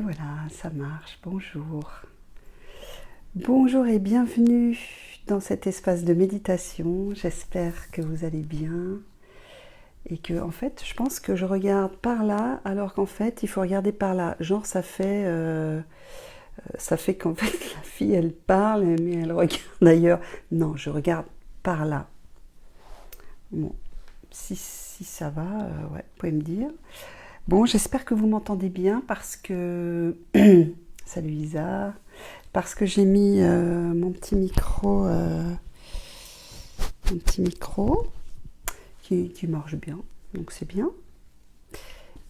Et voilà, ça marche. Bonjour. Bonjour et bienvenue dans cet espace de méditation. J'espère que vous allez bien. Et que, en fait, je pense que je regarde par là, alors qu'en fait, il faut regarder par là. Genre, ça fait qu'en fait, la fille, elle parle, mais elle regarde ailleurs. Non, je regarde par là. Bon, si ça va, ouais, vous pouvez me dire. Bon, j'espère que vous m'entendez bien parce que... Salut Isa. Parce que j'ai mis mon petit micro qui marche bien, donc c'est bien.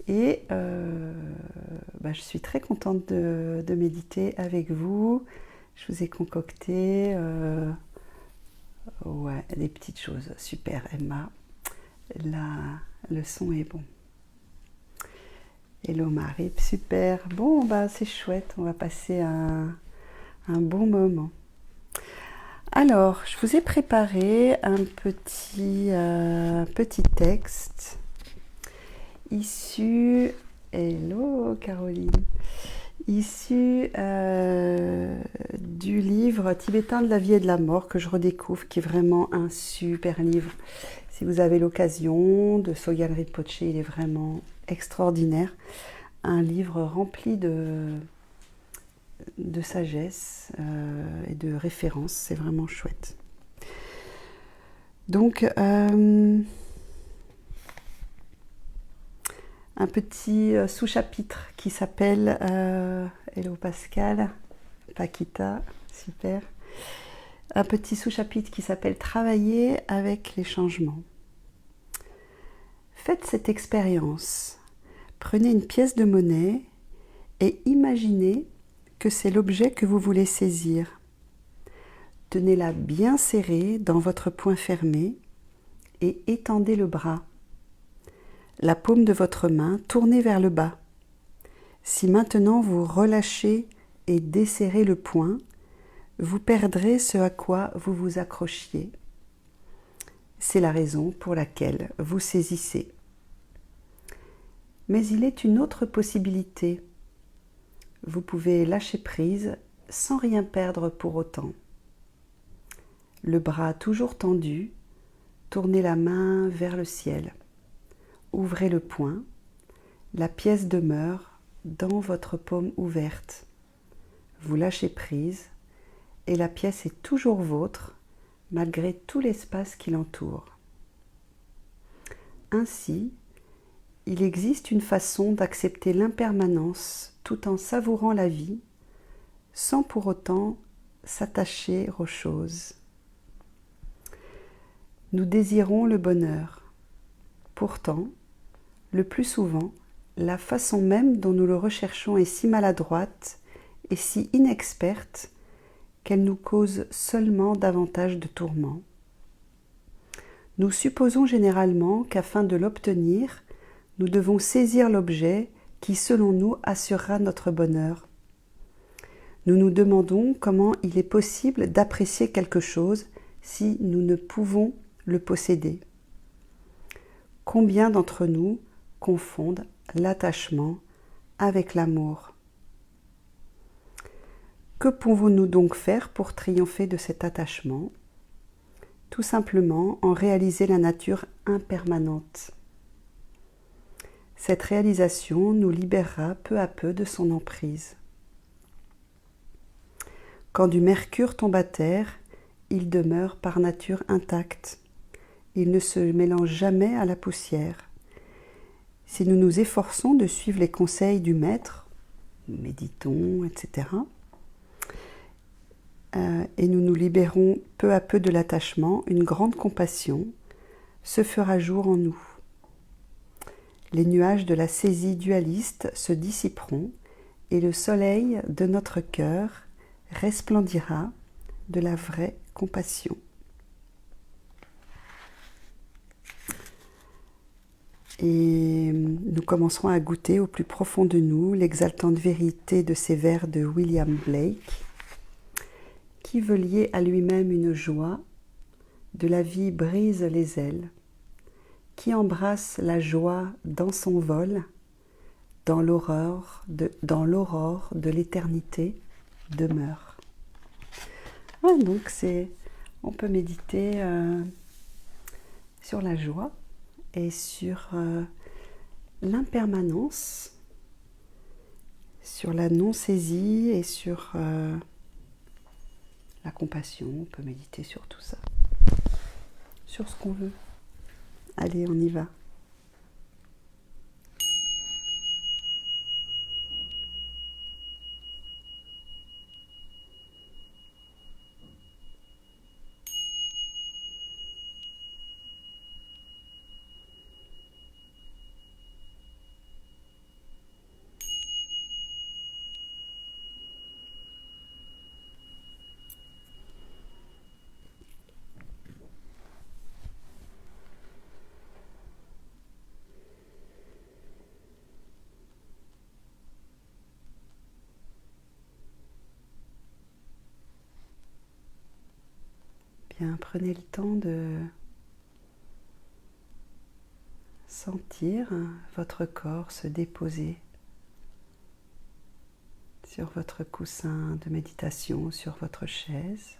Et je suis très contente de méditer avec vous. Je vous ai concocté des petites choses. Super Emma, le son est bon. Hello Marie, super. Bon, c'est chouette, on va passer un bon moment. Alors, je vous ai préparé un petit texte issu, hello Caroline, issu du livre Tibétain de la vie et de la mort que je redécouvre, qui est vraiment un super livre. Si vous avez l'occasion, de Sogyal Rinpoche, il est vraiment extraordinaire. Un livre rempli de sagesse et de références, c'est vraiment chouette. Donc, un petit sous-chapitre qui s'appelle Hello Pascal, Paquita, super. Un petit sous-chapitre qui s'appelle Travailler avec les changements. Faites cette expérience. Prenez une pièce de monnaie et imaginez que c'est l'objet que vous voulez saisir. Tenez-la bien serrée dans votre poing fermé et étendez le bras. La paume de votre main tournée vers le bas. Si maintenant vous relâchez et desserrez le poing, vous perdrez ce à quoi vous vous accrochiez. C'est la raison pour laquelle vous saisissez. Mais il est une autre possibilité. Vous pouvez lâcher prise sans rien perdre pour autant. Le bras toujours tendu, tournez la main vers le ciel. Ouvrez le poing, la pièce demeure dans votre paume ouverte. Vous lâchez prise et la pièce est toujours vôtre malgré tout l'espace qui l'entoure. Ainsi, il existe une façon d'accepter l'impermanence tout en savourant la vie, sans pour autant s'attacher aux choses. Nous désirons le bonheur. Pourtant, le plus souvent, la façon même dont nous le recherchons est si maladroite et si inexperte qu'elle nous cause seulement davantage de tourments. Nous supposons généralement qu'afin de l'obtenir, nous devons saisir l'objet qui, selon nous, assurera notre bonheur. Nous nous demandons comment il est possible d'apprécier quelque chose si nous ne pouvons le posséder. Combien d'entre nous confondent l'attachement avec l'amour? Que pouvons-nous donc faire pour triompher de cet attachement? Tout simplement en réaliser la nature impermanente. Cette réalisation nous libérera peu à peu de son emprise. Quand du mercure tombe à terre, il demeure par nature intact. Il ne se mélange jamais à la poussière. Si nous nous efforçons de suivre les conseils du maître, méditons, etc., et nous nous libérons peu à peu de l'attachement, une grande compassion se fera jour en nous. Les nuages de la saisie dualiste se dissiperont et le soleil de notre cœur resplendira de la vraie compassion. Et nous commencerons à goûter au plus profond de nous l'exaltante vérité de ces vers de William Blake, qui veut lier à lui-même une joie, de la vie brise les ailes, qui embrasse la joie dans son vol, dans l'aurore de l'éternité demeure. Ouais, donc on peut méditer sur la joie et sur l'impermanence, sur la non-saisie et sur la compassion. On peut méditer sur tout ça, sur ce qu'on veut. Allez, on y va. Bien, prenez le temps de sentir votre corps se déposer sur votre coussin de méditation, sur votre chaise.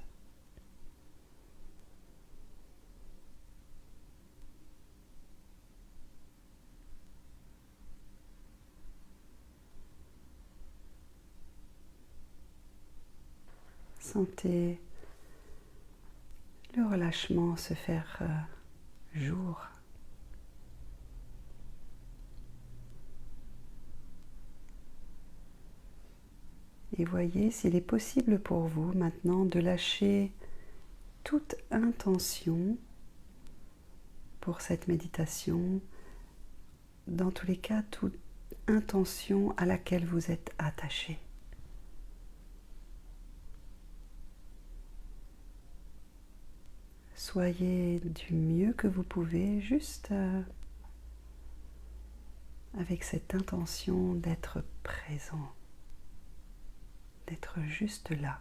Sentez le relâchement se faire jour. Et voyez s'il est possible pour vous maintenant de lâcher toute intention pour cette méditation, dans tous les cas, toute intention à laquelle vous êtes attaché. Soyez du mieux que vous pouvez, juste avec cette intention d'être présent, d'être juste là.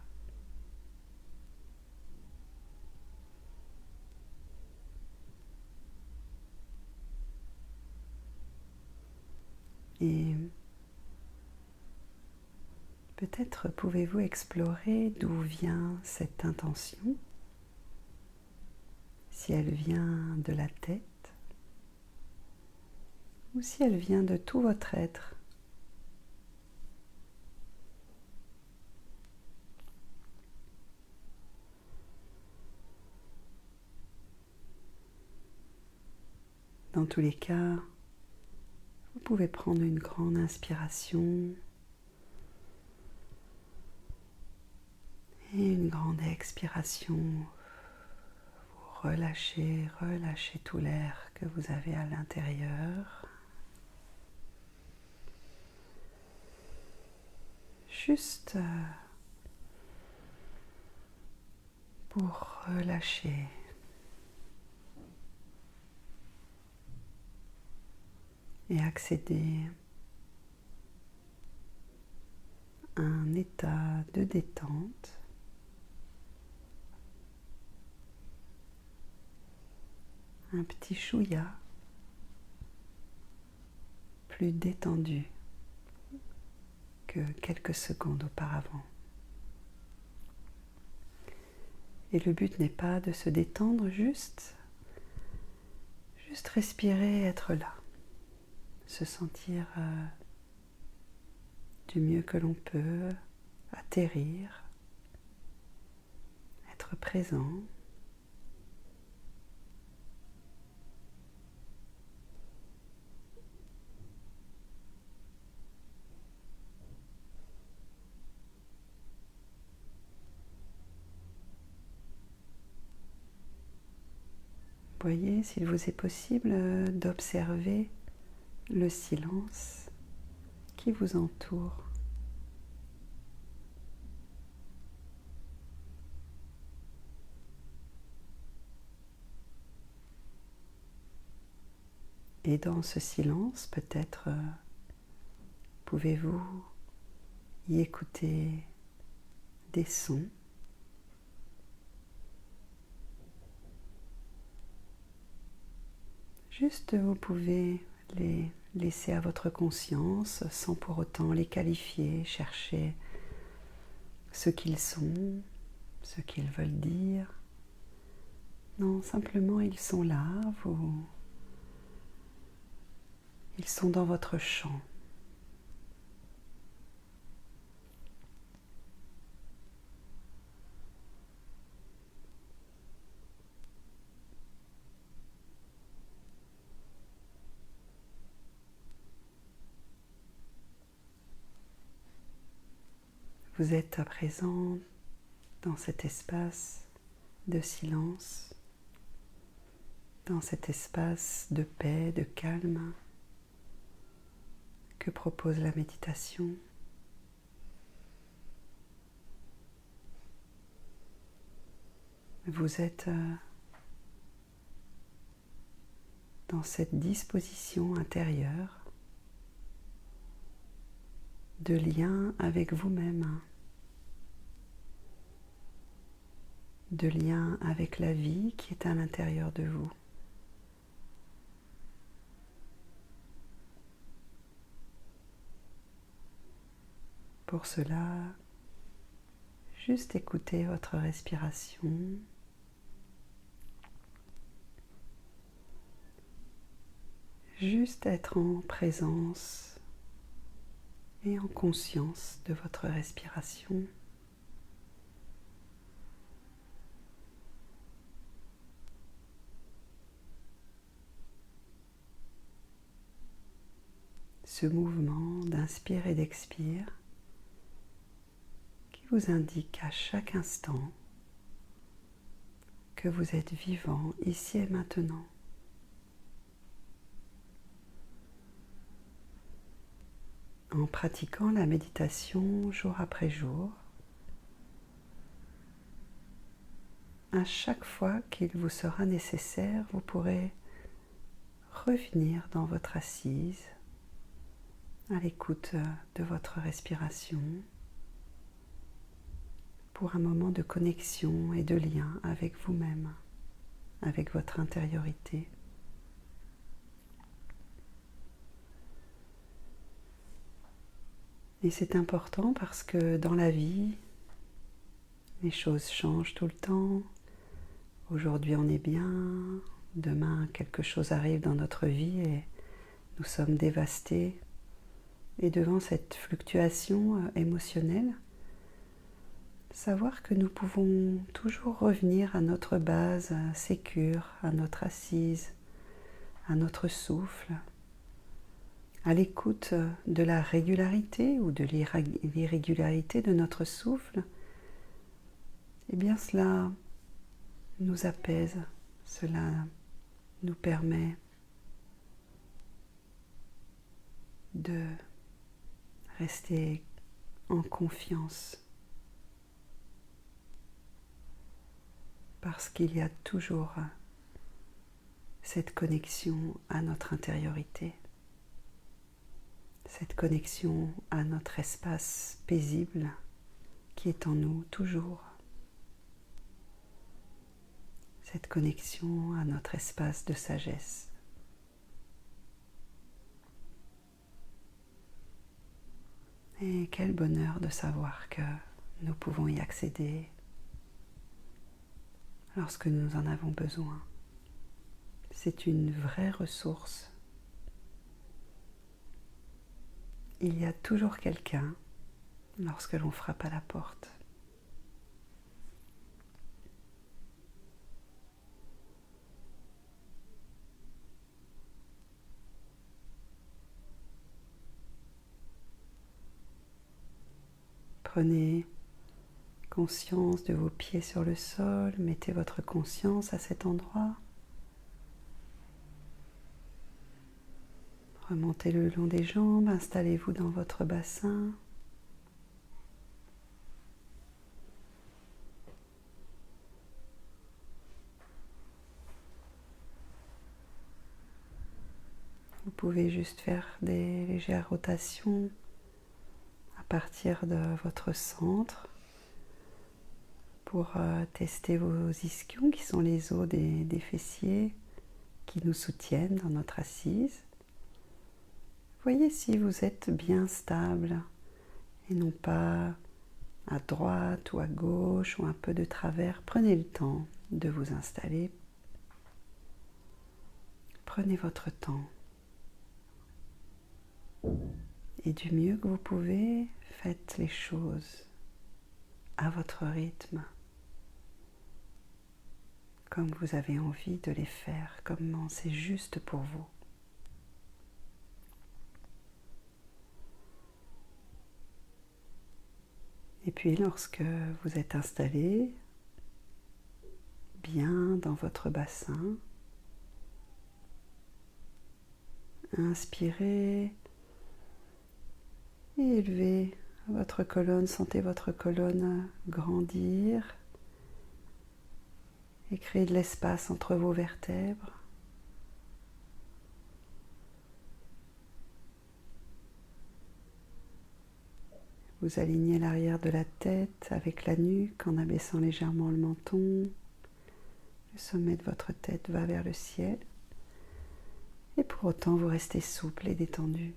Et peut-être pouvez-vous explorer d'où vient cette intention, si elle vient de la tête ou si elle vient de tout votre être. Dans tous les cas, vous pouvez prendre une grande inspiration et une grande expiration. Vous relâchez tout l'air que vous avez à l'intérieur. Juste pour relâcher. Et accéder à un état de détente un petit chouïa plus détendu que quelques secondes auparavant. Et le but n'est pas de se détendre, juste respirer, être là, se sentir du mieux que l'on peut, atterrir, être présent. Voyez s'il vous est possible d'observer le silence qui vous entoure. Et dans ce silence, peut-être pouvez-vous y écouter des sons. Juste, vous pouvez les laisser à votre conscience sans pour autant les qualifier, chercher ce qu'ils sont, ce qu'ils veulent dire. Non, simplement ils sont là, ils sont dans votre champ. Vous êtes à présent dans cet espace de silence, dans cet espace de paix, de calme que propose la méditation. Vous êtes dans cette disposition intérieure de lien avec vous-même, de lien avec la vie qui est à l'intérieur de vous. Pour cela, juste écoutez votre respiration. Juste être en présence et en conscience de votre respiration. Ce mouvement d'inspire et d'expire qui vous indique à chaque instant que vous êtes vivant ici et maintenant. En pratiquant la méditation jour après jour, à chaque fois qu'il vous sera nécessaire, vous pourrez revenir dans votre assise, à l'écoute de votre respiration, pour un moment de connexion et de lien avec vous-même, avec votre intériorité. Et c'est important parce que dans la vie, les choses changent tout le temps. Aujourd'hui on est bien, demain quelque chose arrive dans notre vie et nous sommes dévastés. Et devant cette fluctuation émotionnelle, savoir que nous pouvons toujours revenir à notre base sécure, à notre assise, à notre souffle, à l'écoute de la régularité ou de l'irrégularité de notre souffle, eh bien cela nous apaise, cela nous permet de rester en confiance parce qu'il y a toujours cette connexion à notre intériorité, cette connexion à notre espace paisible qui est en nous toujours, cette connexion à notre espace de sagesse. Et quel bonheur de savoir que nous pouvons y accéder lorsque nous en avons besoin. C'est une vraie ressource. Il y a toujours quelqu'un lorsque l'on frappe à la porte. Prenez conscience de vos pieds sur le sol, mettez votre conscience à cet endroit. Remontez le long des jambes, installez-vous dans votre bassin. Vous pouvez juste faire des légères rotations à partir de votre centre pour tester vos ischions qui sont les os des fessiers qui nous soutiennent dans notre assise. Voyez si vous êtes bien stable et non pas à droite ou à gauche ou un peu de travers. Prenez le temps de vous installer. Prenez votre temps. Et du mieux que vous pouvez, faites les choses à votre rythme, comme vous avez envie de les faire, comment c'est juste pour vous. Et puis lorsque vous êtes installé bien dans votre bassin, inspirez et élevez votre colonne, sentez votre colonne grandir et créer de l'espace entre vos vertèbres. Vous alignez l'arrière de la tête avec la nuque en abaissant légèrement le menton. Le sommet de votre tête va vers le ciel. Et pour autant, vous restez souple et détendu.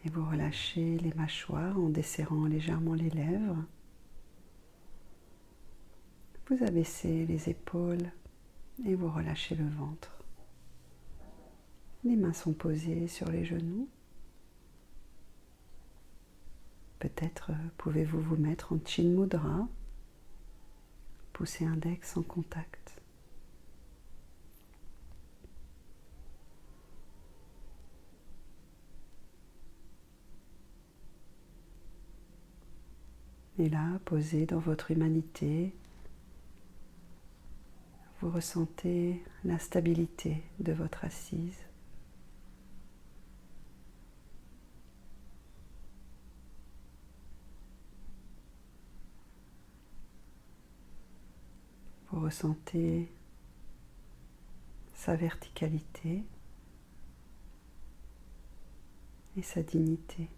Et vous relâchez les mâchoires en desserrant légèrement les lèvres. Vous abaissez les épaules et vous relâchez le ventre. Les mains sont posées sur les genoux. Peut-être pouvez-vous vous mettre en Chin Mudra, poussez index en contact. Et là, posé dans votre humanité, vous ressentez la stabilité de votre assise. Vous ressentez sa verticalité et sa dignité.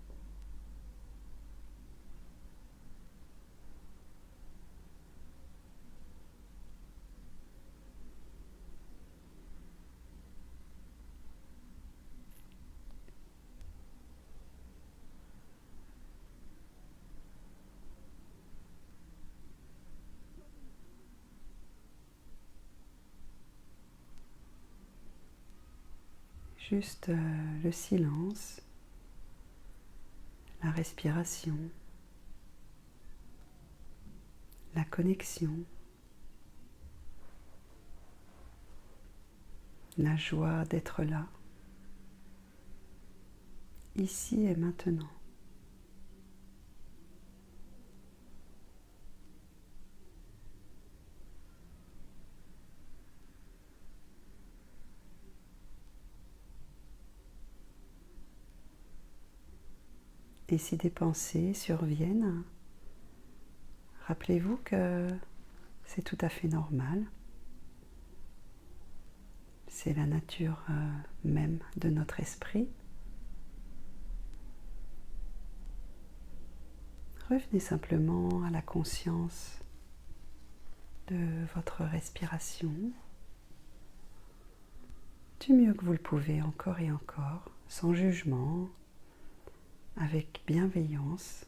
Juste le silence, la respiration, la connexion, la joie d'être là, ici et maintenant. Et si des pensées surviennent, rappelez-vous que c'est tout à fait normal. C'est la nature même de notre esprit. Revenez simplement à la conscience de votre respiration, du mieux que vous le pouvez, encore et encore, sans jugement, avec bienveillance.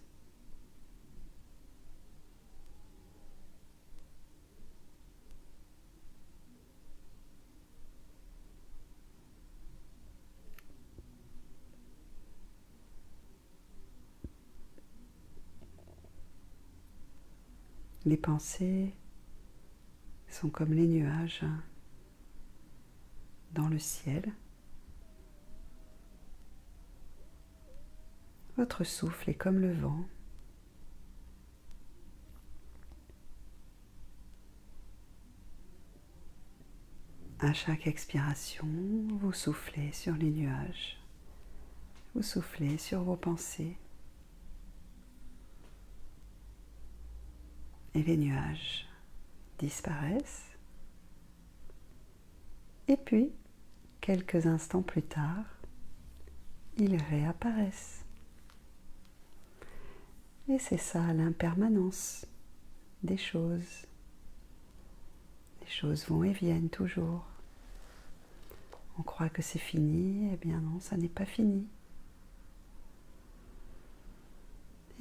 Les pensées sont comme les nuages dans le ciel. Votre souffle est comme le vent. À chaque expiration, vous soufflez sur les nuages. Vous soufflez sur vos pensées. Et les nuages disparaissent. Et puis, quelques instants plus tard, ils réapparaissent. Et c'est ça l'impermanence des choses. Les choses vont et viennent toujours. On croit que c'est fini, eh bien non, ça n'est pas fini.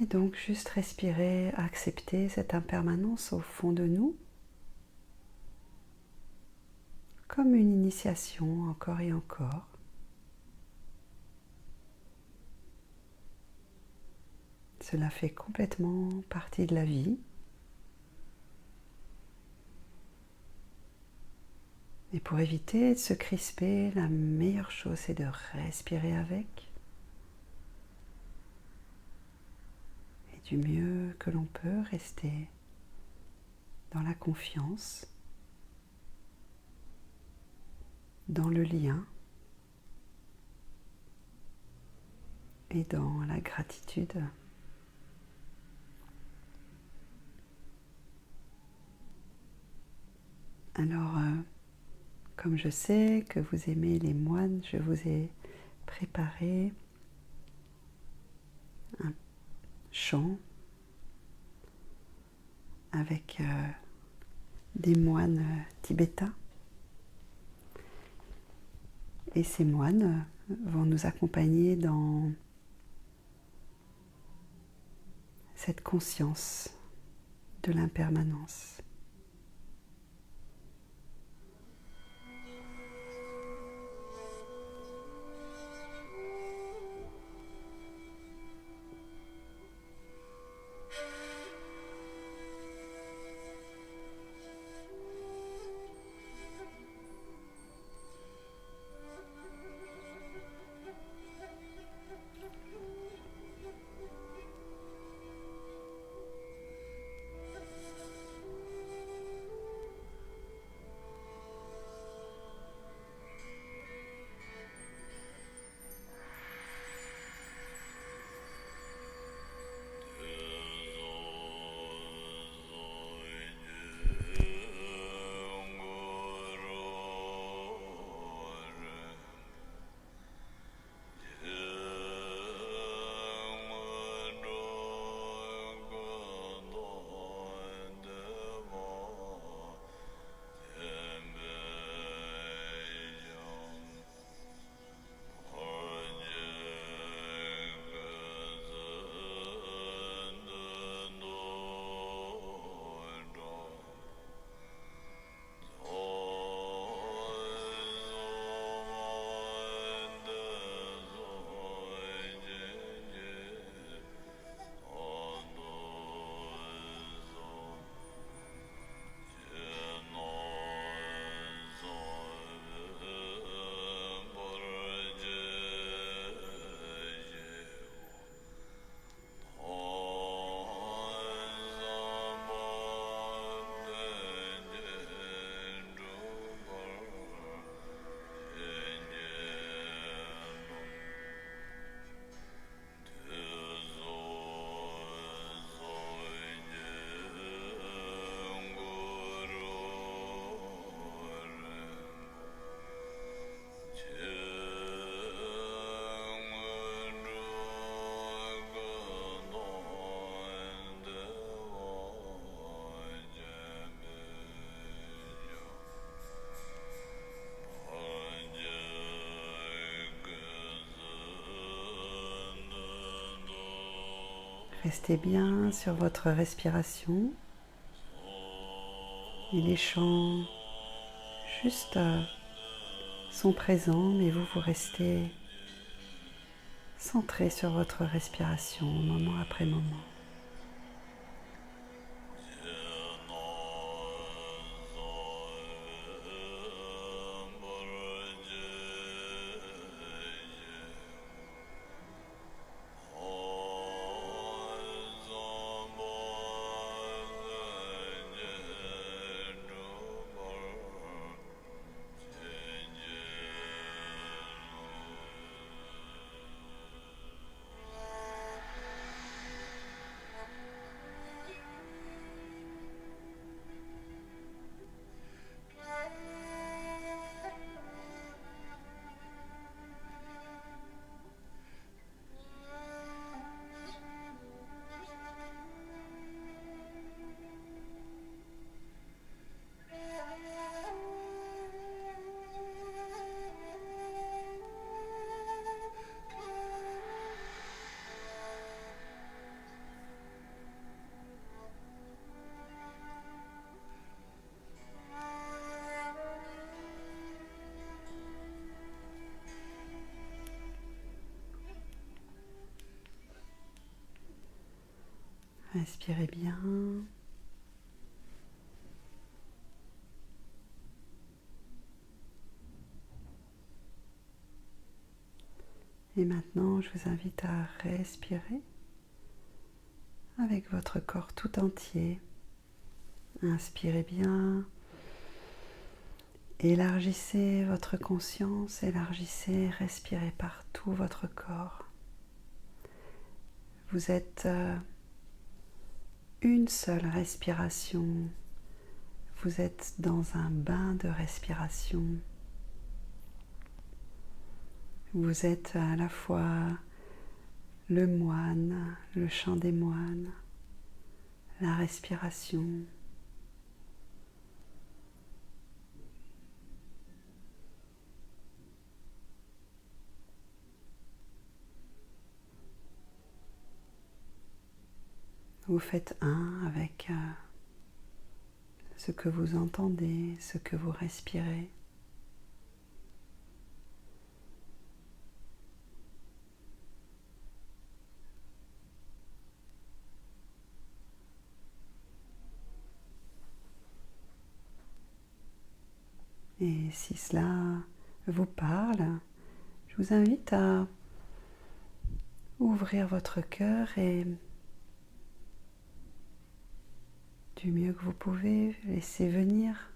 Et donc juste respirer, accepter cette impermanence au fond de nous, comme une initiation encore et encore. Cela fait complètement partie de la vie. Et pour éviter de se crisper, la meilleure chose c'est de respirer avec. Et du mieux que l'on peut rester dans la confiance, dans le lien et dans la gratitude. Alors, comme je sais que vous aimez les moines, je vous ai préparé un chant avec des moines tibétains. Et ces moines vont nous accompagner dans cette conscience de l'impermanence. Restez bien sur votre respiration et les chants juste sont présents, mais vous restez centré sur votre respiration moment après moment. Respirez bien. Et maintenant, je vous invite à respirer avec votre corps tout entier. Inspirez bien. Élargissez votre conscience, élargissez, respirez par tout votre corps. Vous êtes une seule respiration. Vous êtes dans un bain de respiration. Vous êtes à la fois le moine, le chant des moines, la respiration. Vous faites un avec ce que vous entendez, ce que vous respirez. Et si cela vous parle, je vous invite à ouvrir votre cœur et du mieux que vous pouvez, laisser venir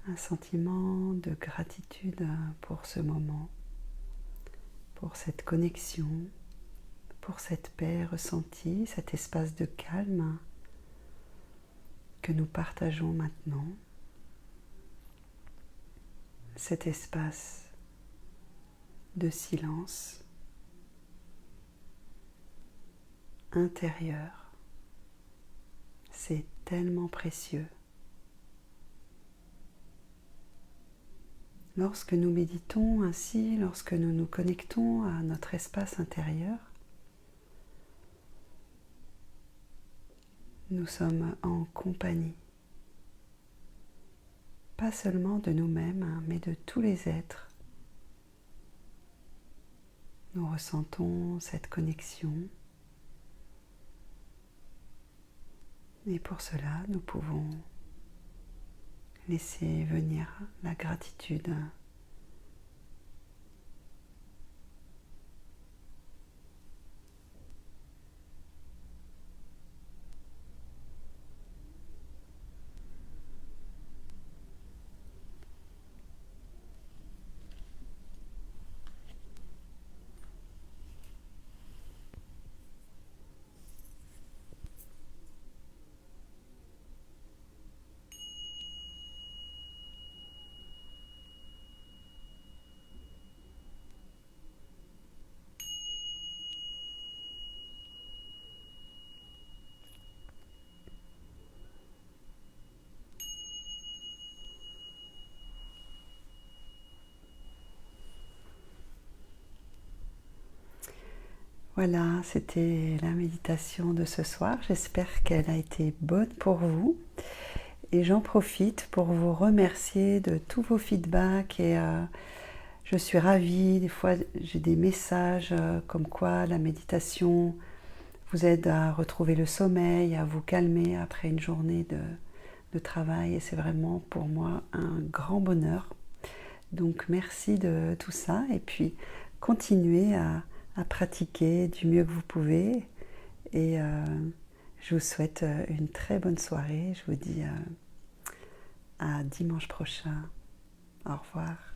un sentiment de gratitude pour ce moment, pour cette connexion, pour cette paix ressentie, cet espace de calme que nous partageons maintenant, cet espace de silence intérieur. C'est tellement précieux. Lorsque nous méditons ainsi, lorsque nous nous connectons à notre espace intérieur, nous sommes en compagnie, pas seulement de nous-mêmes, mais de tous les êtres. Nous ressentons cette connexion et pour cela, nous pouvons laisser venir la gratitude. Voilà, c'était la méditation de ce soir. J'espère qu'elle a été bonne pour vous. Et j'en profite pour vous remercier de tous vos feedbacks. Et je suis ravie. Des fois, j'ai des messages comme quoi la méditation vous aide à retrouver le sommeil, à vous calmer après une journée de travail. Et c'est vraiment pour moi un grand bonheur. Donc merci de tout ça. Et puis, continuez à pratiquer du mieux que vous pouvez et je vous souhaite une très bonne soirée. Je vous dis à dimanche prochain. Au revoir.